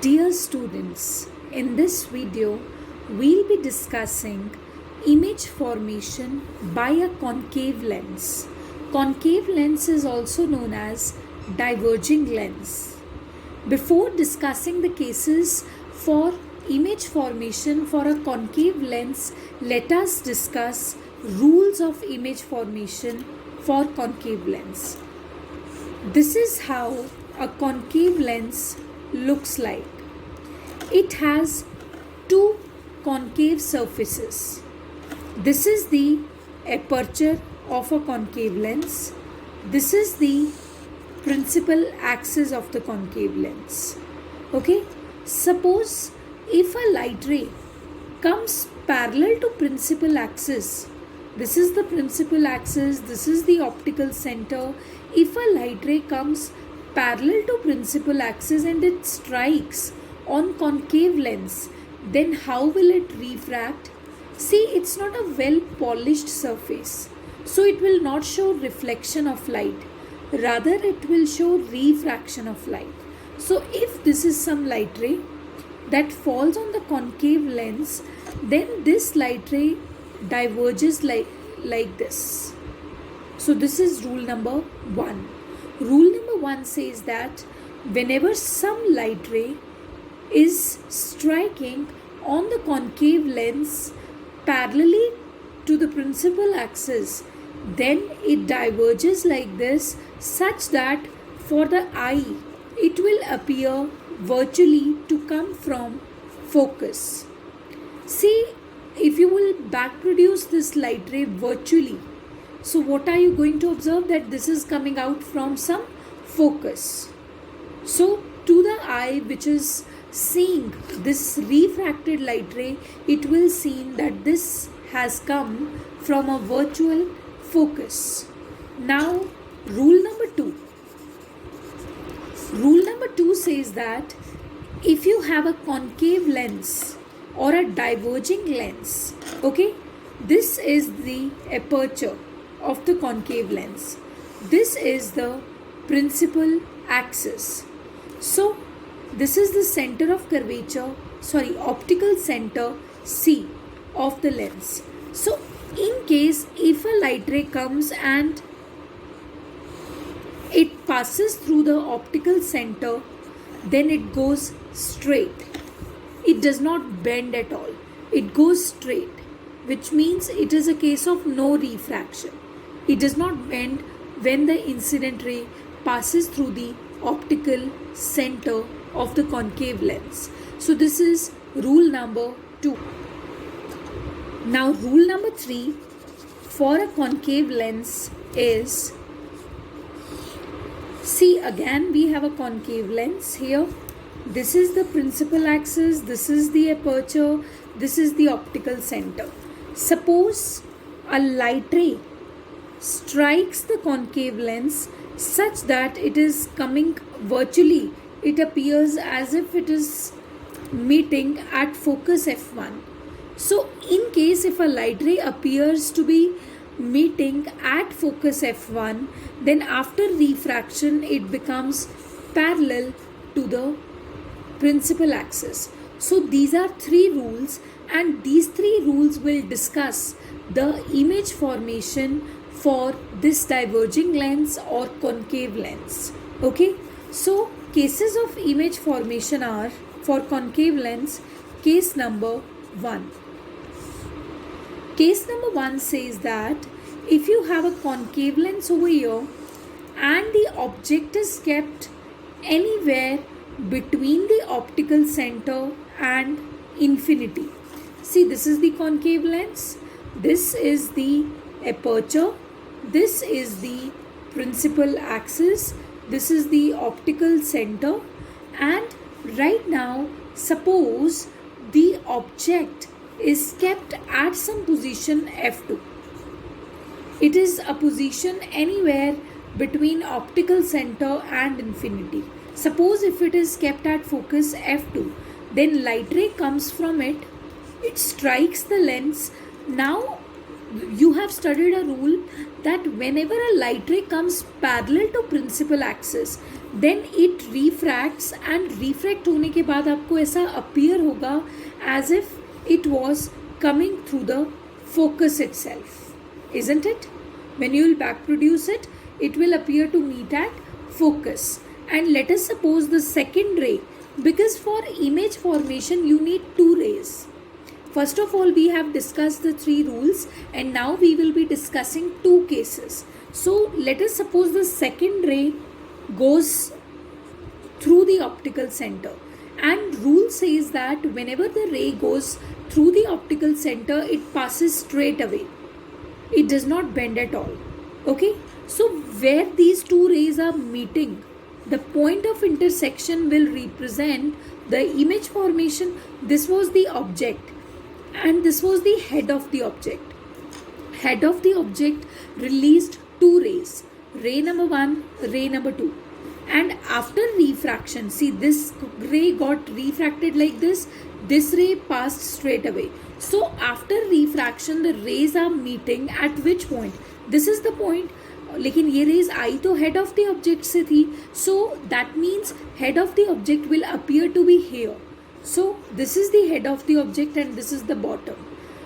Dear students, in this video, we'll be discussing image formation by a concave lens. Concave lens is also known as diverging lens. Before discussing the cases for image formation for a concave lens, let us discuss rules of image formation for concave lens. This is how a concave lens looks like. It has two concave surfaces. This is the aperture of a concave lens. This is the principal axis of the concave lens. Okay, suppose if a light ray comes parallel to principal axis, this is the principal axis, this is the optical center. If a light ray comes parallel to principal axis and it strikes on concave lens, then how will it refract? See, it's not a well polished surface, so it will not show reflection of light, rather it will show refraction of light. So if this is some light ray that falls on the concave lens, then this light ray diverges like this. So this is rule number 1. Rule number 1 says that whenever some light ray is striking on the concave lens parallelly to the principal axis, then it diverges like this, such that for the eye it will appear virtually to come from focus. See, if you will back produce this light ray virtually, so what are you going to observe? That this is coming out from some focus. So to the eye which is seeing this refracted light ray, it will seem that this has come from a virtual focus. Now rule number 2. Rule number 2 says that if you have a concave lens or a diverging lens, okay, this is the aperture of the concave lens. This is the principal axis. So this is the center of curvature, optical center C of the lens. So in case if a light ray comes and it passes through the optical center, then it goes straight. It does not bend at all. It goes straight, which means it is a case of no refraction. It does not bend when the incident ray passes through the optical center of the concave lens. So this is rule number 2. Now rule number 3 for a concave lens is, see, again we have a concave lens here. This is the principal axis, this is the aperture, this is the optical center. Suppose a light ray strikes the concave lens such that it is coming virtually, it appears as if it is meeting at focus f1. So in case if a light ray appears to be meeting at focus f1, then after refraction it becomes parallel to the principal axis. So these are 3 rules, and these 3 rules will discuss the image formation for this diverging lens or concave lens. Okay, so cases of image formation are for concave lens. Case number 1. Case number 1 says that if you have a concave lens over here and the object is kept anywhere between the optical center and infinity. See, this is the concave lens, this is the aperture, this is the principal axis, this is the optical center, and right now suppose the object is kept at some position f2. It is a position anywhere between optical center and infinity. Suppose if it is kept at focus f2, then light ray comes from it, it strikes the lens. Now you have studied a rule that whenever a light ray comes parallel to principal axis, then it refracts, and refract होने के बाद आपको ऐसा appear होगा as if it was coming through the focus itself, isn't it? When you will back produce it, it will appear to meet at focus. And let us suppose the second ray, because for image formation you need two rays. First of all, we have discussed the three rules, and now we will be discussing two cases. So let us suppose the second ray goes through the optical center, and rule says that whenever the ray goes through the optical center, it passes straight away. It does not bend at all. Okay, so where these two rays are meeting, the point of intersection will represent the image formation. This was the object, and this was the head of the object. Head of the object released two rays, ray number 1, ray number 2. And after refraction, see, this ray got refracted like this ray passed straight away. So after refraction, the rays are meeting at which point? This is the point. लेकिन ये rays आई तो head of the object से थी, so that means head of the object will appear to be here. So this is the head of the object and this is the bottom.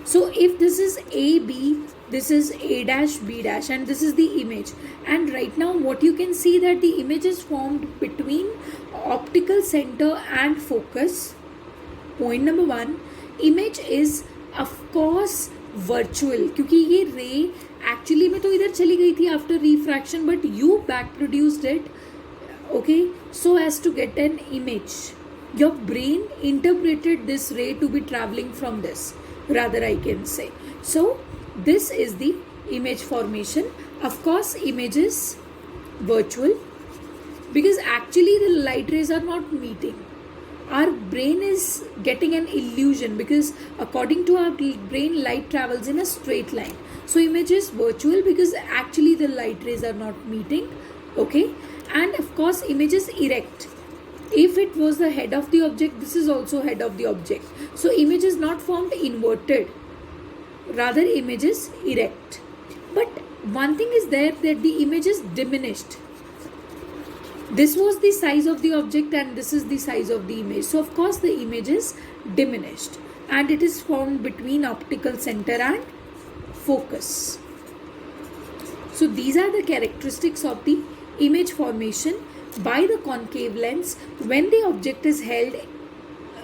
So if this is A, B, this is A dash, B dash, and this is the image. And right now what you can see that the image is formed between optical center and focus. Point number 1, image is of course virtual, क्योंकि ये ray actually में तो इधर चली गई थी after refraction, but you back produced it, okay, so as to get an image. Your brain interpreted this ray to be traveling from this, rather I can say. So this is the image formation. Of course image is virtual because actually the light rays are not meeting. Our brain is getting an illusion because according to our brain, light travels in a straight line. So image is virtual because actually the light rays are not meeting. Okay, and of course image is erect. If it was the head of the object, this is also head of the object. So image is not formed inverted, rather image is erect. But one thing is there, that the image is diminished. This was the size of the object and this is the size of the image. So of course the image is diminished and it is formed between optical center and focus. So these are the characteristics of the image formation by the concave lens when the object is held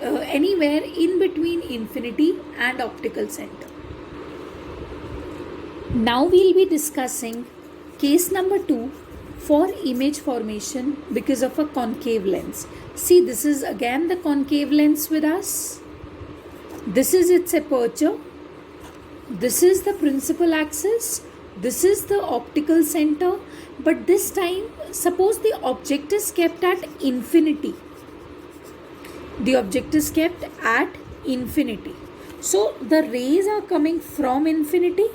anywhere in between infinity and optical center. Now we will be discussing case number 2 for image formation because of a concave lens. See, this is again the concave lens with us. This is its aperture. This is the principal axis. This is the optical center. But this time, suppose the object is kept at infinity. The object is kept at infinity. So the rays are coming from infinity.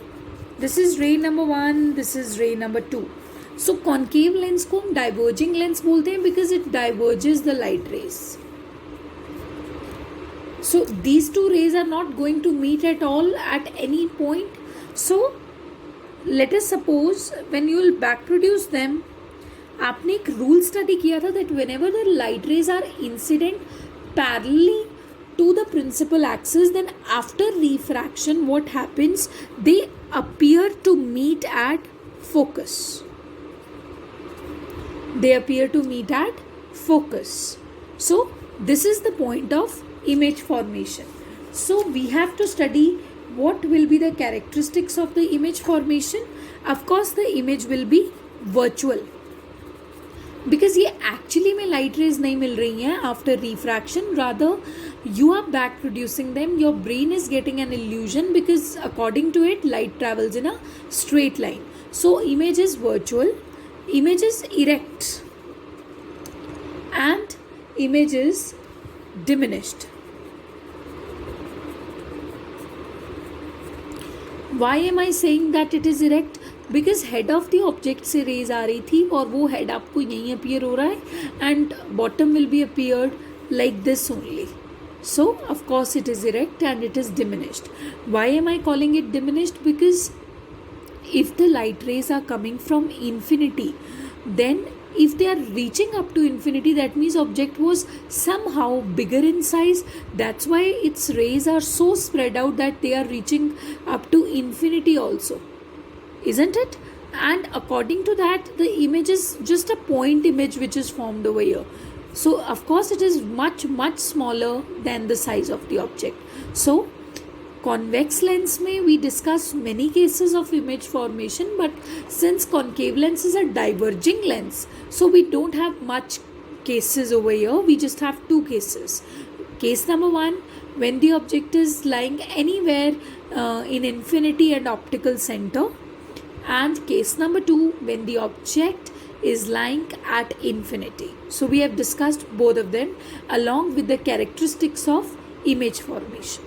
This is ray number 1. This is ray number 2. So concave lens को हम diverging lens बोलते हैं because it diverges the light rays. So these two rays are not going to meet at all at any point. So let us suppose when you will back produce them, आपने एक rule study किया था that whenever the light rays are incident parallelly to the principal axis, then after refraction what happens? They appear to meet at focus. They appear to meet at focus. So this is the point of image formation. So we have to study what will be the characteristics of the image formation. Of course the image will be virtual because ये actually में light rays नहीं मिल रही हैं after refraction, rather you are back producing them. Your brain is getting an illusion because according to it light travels in a straight line. So image is virtual, image is erect and image is diminished. Why am I saying that it is erect? Because head of the object से rays आ रही थी और वो head आपको यहीं appear हो रहा है and bottom will be appeared like this only. So of course it is erect and it is diminished. Why am I calling it diminished? Because if the light rays are coming from infinity, then if they are reaching up to infinity, that means object was somehow bigger in size. That's why its rays are so spread out that they are reaching up to infinity also, isn't it? And according to that, the image is just a point image which is formed over here. So of course it is much smaller than the size of the object. So convex lens may we discuss many cases of image formation, but since concave lens is a diverging lens, so we don't have much cases over here. We just have two cases. Case number one, when the object is lying anywhere in infinity and optical center, and case number two, when the object is lying at infinity. So we have discussed both of them along with the characteristics of image formation.